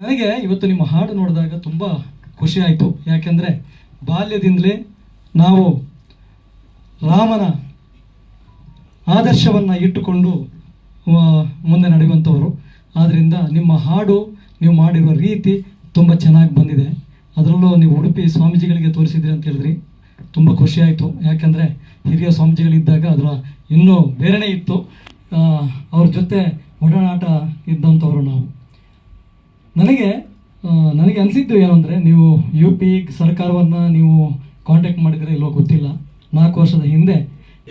ನನಗೆ ಇವತ್ತು ನಿಮ್ಮ ಹಾಡು ನೋಡಿದಾಗ ತುಂಬ ಖುಷಿ ಆಯಿತು. ಯಾಕೆಂದರೆ ಬಾಲ್ಯದಿಂದಲೇ ನಾವು ರಾಮನ ಆದರ್ಶವನ್ನು ಇಟ್ಟುಕೊಂಡು ಮುಂದೆ ನಡೆಯುವಂಥವರು. ಆದ್ದರಿಂದ ನಿಮ್ಮ ಹಾಡು ನೀವು ಮಾಡಿರುವ ರೀತಿ ತುಂಬ ಚೆನ್ನಾಗಿ ಬಂದಿದೆ. ಅದರಲ್ಲೂ ನೀವು ಉಡುಪಿ ಸ್ವಾಮೀಜಿಗಳಿಗೆ ತೋರಿಸಿದ್ರಿ ಅಂತ ಹೇಳಿದ್ರಿ, ತುಂಬ ಖುಷಿಯಾಯಿತು. ಯಾಕೆಂದರೆ ಹಿರಿಯ ಸ್ವಾಮೀಜಿಗಳಿದ್ದಾಗ ಅದರ ಇನ್ನೂ ಬೇರೆಯೇ ಇತ್ತು. ಅವ್ರ ಜೊತೆ ಒಡನಾಟ ಇದ್ದಂಥವರು ನಾವು. ನನಗೆ ಅನಿಸಿದ್ದು ಏನು ಅಂದರೆ, ನೀವು ಯು ಪಿ ಸರ್ಕಾರವನ್ನು ನೀವು ಕಾಂಟ್ಯಾಕ್ಟ್ ಮಾಡಿದರೆ ಇಲ್ಲೋ ಗೊತ್ತಿಲ್ಲ. 4 ವರ್ಷದ ಹಿಂದೆ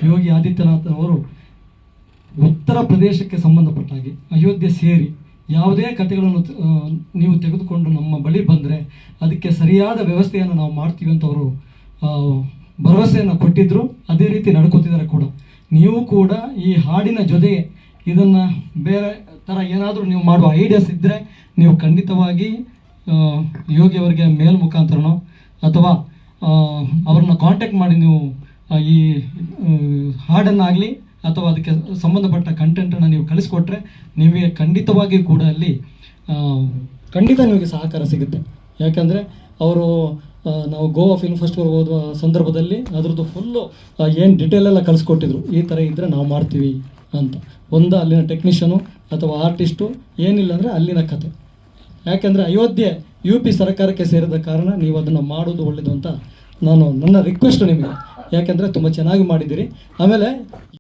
ಯೋಗಿ ಆದಿತ್ಯನಾಥ್ ಅವರು ಉತ್ತರ ಪ್ರದೇಶಕ್ಕೆ ಸಂಬಂಧಪಟ್ಟ ಹಾಗೆ ಅಯೋಧ್ಯೆ ಸೇರಿ ಯಾವುದೇ ಕಥೆಗಳನ್ನು ನೀವು ತೆಗೆದುಕೊಂಡು ನಮ್ಮ ಬಳಿ ಬಂದರೆ ಅದಕ್ಕೆ ಸರಿಯಾದ ವ್ಯವಸ್ಥೆಯನ್ನು ನಾವು ಮಾಡ್ತೀವಿ ಅಂತ ಅವರು ಭರವಸೆಯನ್ನು ಕೊಟ್ಟಿದ್ದರು. ಅದೇ ರೀತಿ ನಡ್ಕೋತಿದ್ದಾರೆ ಕೂಡ. ನೀವು ಕೂಡ ಈ ಹಾಡಿನ ಜೊತೆಗೆ ಇದನ್ನು ಬೇರೆ ಥರ ಏನಾದರೂ ನೀವು ಮಾಡುವ ಐಡಿಯಾಸ್ ಇದ್ದರೆ ನೀವು ಖಂಡಿತವಾಗಿ ಯೋಗಿಯವರಿಗೆ ಮೇಲ್ ಮುಖಾಂತರನೋ ಅಥವಾ ಅವ್ರನ್ನ ಕಾಂಟ್ಯಾಕ್ಟ್ ಮಾಡಿ ನೀವು ಈ ಹಾಡನ್ನಾಗಲಿ ಅಥವಾ ಅದಕ್ಕೆ ಸಂಬಂಧಪಟ್ಟ ಕಂಟೆಂಟನ್ನು ನೀವು ಕಳಿಸ್ಕೊಟ್ರೆ ನಿಮಗೆ ಖಂಡಿತವಾಗಿ ಕೂಡ ಅಲ್ಲಿ ಖಂಡಿತ ನಿಮಗೆ ಸಹಕಾರ ಸಿಗುತ್ತೆ. ಯಾಕಂದರೆ ಅವರು ನಾವು ಗೋವಾ ಫಿಲ್ಮ್ ಫೆಸ್ಟಿವಲ್ ಹೋದ ಸಂದರ್ಭದಲ್ಲಿ ಅದರದ್ದು ಫುಲ್ಲು ಏನು ಡಿಟೇಲೆಲ್ಲ ಕಳಿಸ್ಕೊಟ್ಟಿದ್ರು. ಈ ಥರ ಇದ್ದರೆ ನಾವು ಮಾಡ್ತೀವಿ ಅಂತ. ಅಲ್ಲಿನ ಟೆಕ್ನಿಷಿಯನು ಅಥವಾ ಆರ್ಟಿಸ್ಟು, ಏನಿಲ್ಲ ಅಂದರೆ ಅಲ್ಲಿನ ಕತೆ. ಯಾಕೆಂದರೆ ಅಯೋಧ್ಯೆ ಯು ಪಿ ಸರ್ಕಾರಕ್ಕೆ ಸೇರಿದ ಕಾರಣ ನೀವು ಅದನ್ನು ಮಾಡೋದು ಒಳ್ಳೆಯದು ಅಂತ ನನ್ನ ರಿಕ್ವೆಸ್ಟು ನಿಮಗೆ. ಯಾಕೆಂದರೆ ತುಂಬ ಚೆನ್ನಾಗಿ ಮಾಡಿದ್ದೀರಿ. ಆಮೇಲೆ